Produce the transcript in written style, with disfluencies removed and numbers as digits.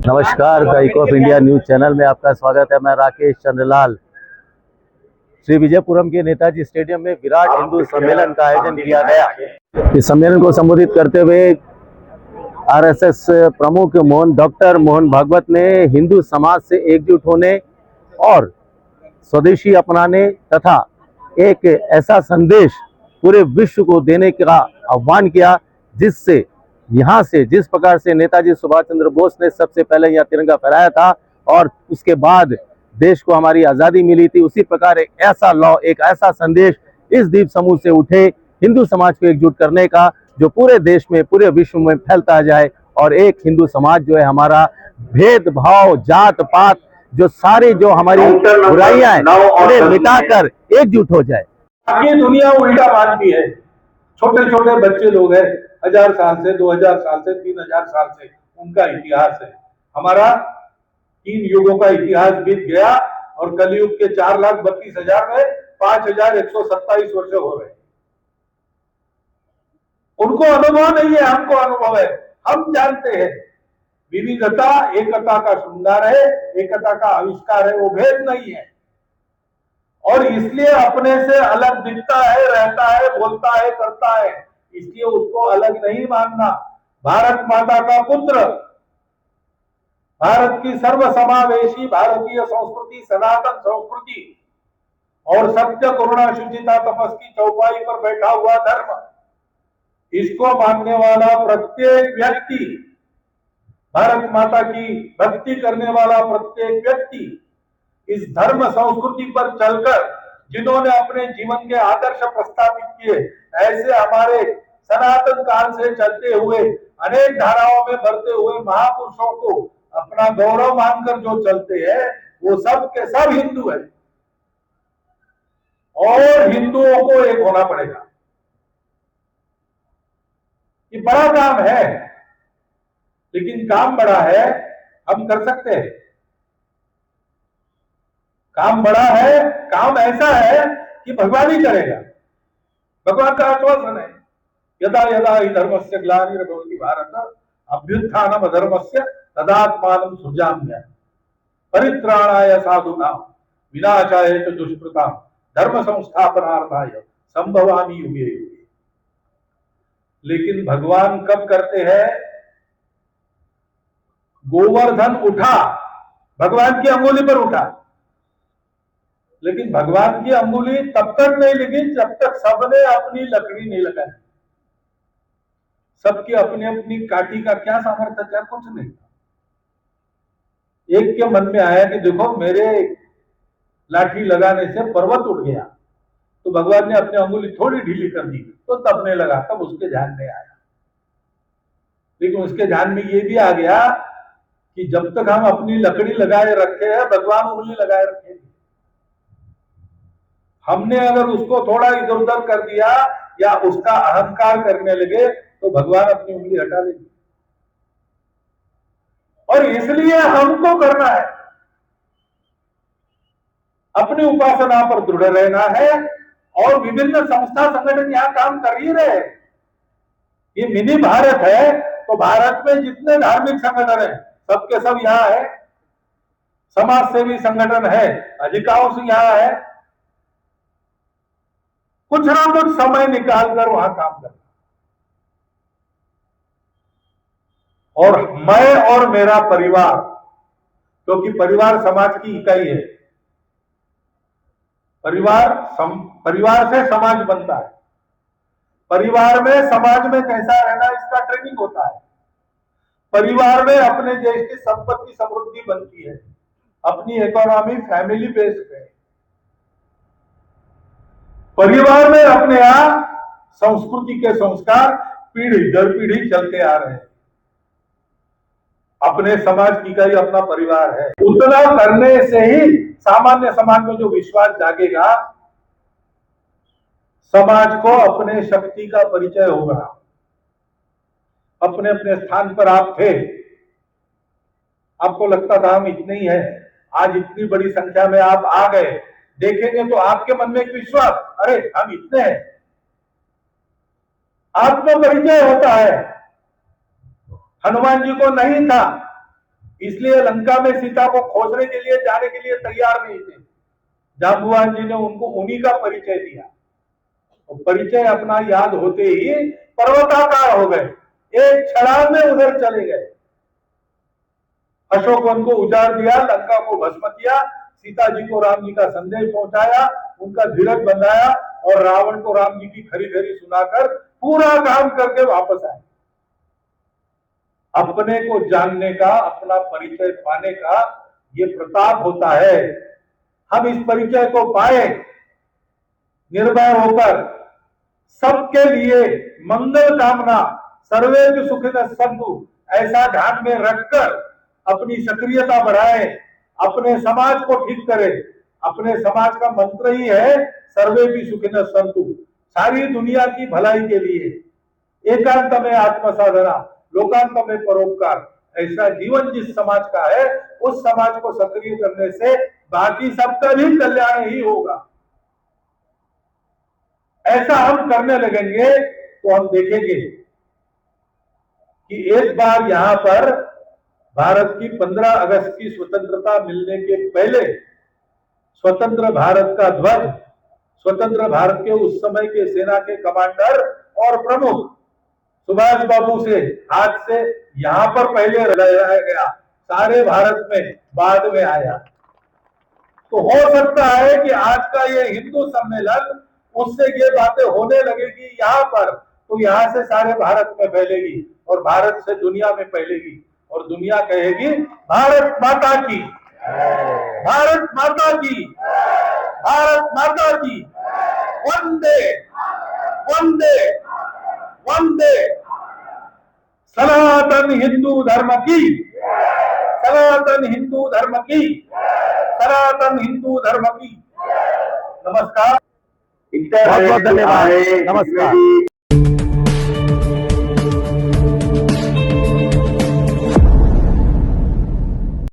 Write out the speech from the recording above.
नमस्कार, the eco of India news channel में आपका स्वागत है। मैं राकेश चंद्रलाल। श्री विजयपुरम के नेताजी स्टेडियम में विराट हिंदू सम्मेलन का आयोजन किया गया। इस सम्मेलन को संबोधित करते हुए आरएसएस प्रमुख डॉक्टर मोहन भागवत ने हिंदू समाज से एकजुट होने और स्वदेशी अपनाने तथा एक ऐसा संदेश पूरे विश्व को देने का आह्वान किया, जिससे यहाँ से जिस प्रकार से नेताजी सुभाष चंद्र बोस ने सबसे पहले यहाँ तिरंगा फहराया था और उसके बाद देश को हमारी आज़ादी मिली थी, उसी प्रकार एक ऐसा एक ऐसा संदेश इस द्वीप समूह से उठे हिंदू समाज को एकजुट करने का, जो पूरे देश में पूरे विश्व में फैलता जाए और एक हिंदू समाज जो है हमारा भेदभाव जात पात जो सारी जो हमारी बुराइयां हैं उन्हें मिटाकर एकजुट हो जाए। ये दुनिया उल्टा मानती है। छोटे छोटे बच्चे लोग हैं, 1000 साल से 2000 साल से 3000 साल से उनका इतिहास है। हमारा 3 युगों का इतिहास बीत गया और कलयुग के 4,32,000 में 5,127 वर्ष हो रहे हैं। उनको अनुभव नहीं है, हमको अनुभव है। हम जानते हैं विविधता एकता का श्रृंगार है, एकता का आविष्कार है, वो भेद नहीं है। और इसलिए अपने से अलग दिखता है, रहता है, बोलता है, करता है, इसलिए उसको अलग नहीं मानना। भारत माता का पुत्र, भारत की सर्वसमावेशी भारतीय संस्कृति, सनातन संस्कृति और सत्य करुणा शुचिता तपस की चौपाई पर बैठा हुआ धर्म, इसको मानने वाला प्रत्येक व्यक्ति, भारत माता की भक्ति करने वाला प्रत्येक व्यक्ति इस धर्म संस्कृति पर चलकर जिन्होंने अपने जीवन के आदर्श प्रस्तावित किए, ऐसे हमारे सनातन काल से चलते हुए अनेक धाराओं में बढ़ते हुए महापुरुषों को अपना गौरव मानकर जो चलते हैं, वो सब के सब हिंदू है और हिंदुओं को एक होना पड़ेगा। ये बड़ा काम है, लेकिन काम बड़ा है, हम कर सकते हैं। काम बड़ा है, काम ऐसा है कि भगवान ही करेगा। भगवान का आश्वासन है, यदा यदा हि धर्मस्य ग्लानिर्भवति भारत अभ्युत्थानम् अधर्मस्य तदात्मानं सृजाम्यहम् परित्राणाय साधूनां विनाशाय च दुष्कृतां धर्म संस्थापनार्थाय संभवामि युगे युगे। लेकिन भगवान कब करते हैं? गोवर्धन उठा, भगवान की अंगुली पर उठा, लेकिन भगवान की अंगुली तब तक नहीं लगी जब तक सबने अपनी लकड़ी नहीं लगाई। सबकी अपनी अपनी काठी का क्या सामर्थ्य था? कुछ नहीं। एक के मन में आया कि देखो मेरे लाठी लगाने से पर्वत उठ गया, तो भगवान ने अपनी अंगुली थोड़ी ढीली कर दी, तो तब नहीं लगा, तब उसके ध्यान में आया। लेकिन उसके ध्यान में ये भी आ गया कि जब तक हम अपनी लकड़ी लगाए रखे हैं, भगवान उंगली लगाए रखे। हमने अगर उसको थोड़ा इधर उधर कर दिया या उसका अहंकार करने लगे, तो भगवान अपनी उंगली हटा लेंगे। और इसलिए हमको करना है, अपनी उपासना पर दृढ़ रहना है। और विभिन्न संस्था संगठन यहां काम कर ही रहे। ये मिनी भारत है, तो भारत में जितने धार्मिक संगठन है सबके सब यहां है, समाज सेवी संगठन है, अधिकांश यहां है। कुछ ना कुछ समय निकालकर वहां काम करना। और मैं और मेरा परिवार, क्योंकि परिवार समाज की इकाई है, परिवार से समाज बनता है। परिवार में समाज में कैसा रहना, इसका ट्रेनिंग होता है। परिवार में अपने देश की संपत्ति समृद्धि बनती है, अपनी इकोनॉमी फैमिली बेस्ड है। परिवार में अपने यहां संस्कृति के संस्कार पीढ़ी दर पीढ़ी चलते आ रहे हैं। अपने समाज की इकाई अपना परिवार है। उतना करने से ही सामान्य समाज में जो विश्वास जागेगा, समाज को अपने शक्ति का परिचय होगा। अपने अपने स्थान पर आप थे, आपको लगता था हम इतने ही हैं, आज इतनी बड़ी संख्या में आप आ गए, देखेंगे तो आपके मन में एक विश्वास, अरे हम इतने हैं, आत्म परिचय होता है। हनुमान जी को नहीं था, इसलिए लंका में सीता को खोजने के लिए जाने के लिए तैयार नहीं थे। जाम्बुवान जी ने उनको उन्हीं का परिचय दिया। तो परिचय अपना याद होते ही पर्वताकार हो गए, एक छलांग में उधर चले गए। अशोक वन को उजाड़ दिया, लंका को भस्म किया, सीता जी को राम जी का संदेश पहुंचाया, उनका धीरज बंधाया और रावण को राम जी की खरी खरी सुनाकर पूरा काम करके वापस आए। अपने को जानने का, अपना परिचय पाने का ये प्रताप होता है। हम इस परिचय को पाए, निर्भय होकर सबके लिए मंगल कामना, सर्वे सुखिनः सन्तु ऐसा ध्यान में रखकर अपनी सक्रियता बढ़ाए, अपने समाज को ठीक करे। अपने समाज का मंत्र ही है सर्वे सुखिनः सन्तु, सारी दुनिया की भलाई के लिए। एकांत में आत्मसाधना, लोकांत में परोपकार, ऐसा जीवन जिस समाज का है उस समाज को सक्रिय करने से बाकी सबका भी कल्याण ही होगा। ऐसा हम करने लगेंगे तो हम देखेंगे कि एक बार यहां पर भारत की 15 अगस्त की स्वतंत्रता मिलने के पहले स्वतंत्र भारत का ध्वज स्वतंत्र भारत के उस समय के सेना के कमांडर और प्रमुख सुभाष बाबू से हाथ से यहां पर पहले लगाया गया, सारे भारत में बाद में आया। तो हो सकता है कि आज का ये हिंदू सम्मेलन उससे ये बातें होने लगेगी यहां पर, तो यहां से सारे भारत में फैलेगी और भारत से दुनिया में फैलेगी और दुनिया कहेगी भारत माता की, भारत माता की, भारत माता की, वंदे वंदे वंदे। सनातन हिंदू धर्म की, सनातन हिंदू धर्म की, सनातन हिंदू धर्म की। नमस्कार, बहुत बहुत धन्यवाद, नमस्कार।